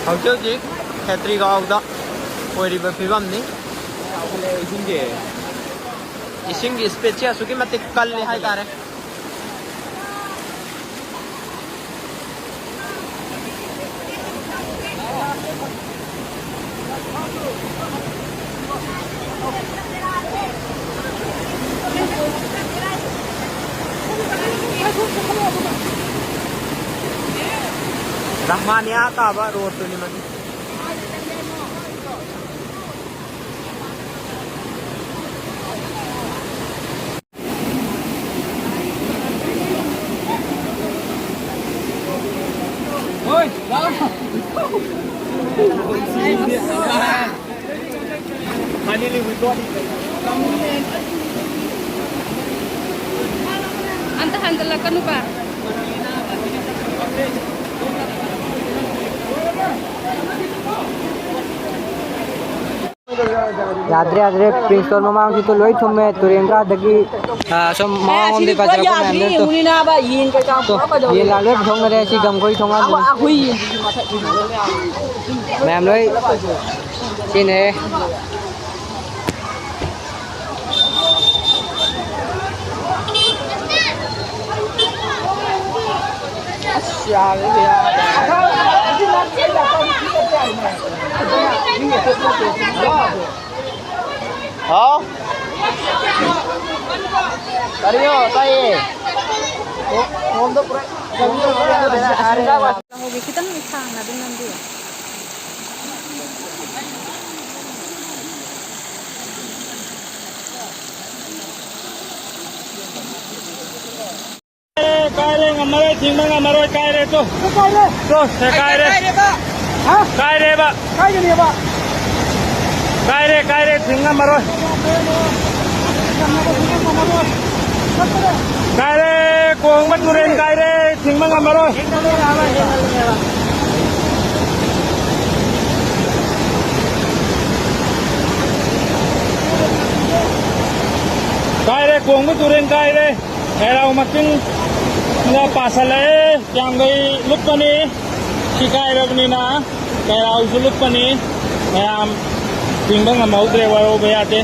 ꯍꯧꯖꯤꯛ ꯈꯦꯇ꯭ꯔꯤꯒꯥꯎꯗ ꯑꯣꯏꯔꯤꯕ ꯐꯤꯕꯝꯅꯤ ꯏꯁꯤꯡꯒꯤ ꯁ꯭ꯄꯤꯠꯁꯦ ꯑꯁꯨꯛꯀꯤ ꯃꯇꯤꯛ ꯀꯜꯂꯤ ꯍꯥꯏꯇꯥꯔꯦ Rahmania Kaba road to Limani. Finally we got it. Anta handalakan pa. यात्रे यात्रे प्रिंसिपल ममांग की तो लोई थुमे तुरेंद्रा दगी सम मांग दे पाजरा को मैंने तो ये लागे ठोंग रे सी गम कोई ठोंगा मैम लोई सीने Hả? Kariyo, tayo. Mondo pre. Hobi kita nang isang na din nanti. Kaire ngamare thingma ngamaro kaire to. Kaire. To se kaire. Ha? Kaire ba. Kaire ni ba. Kaire thingma maro. Kaire kong maturen kaire thingma ngamaro. Kaire kong maturen kaire. Era umaking nga pasale yang gay lupani sikai rabni na kaya usulupani kaya tingdang nga maudre waro bayate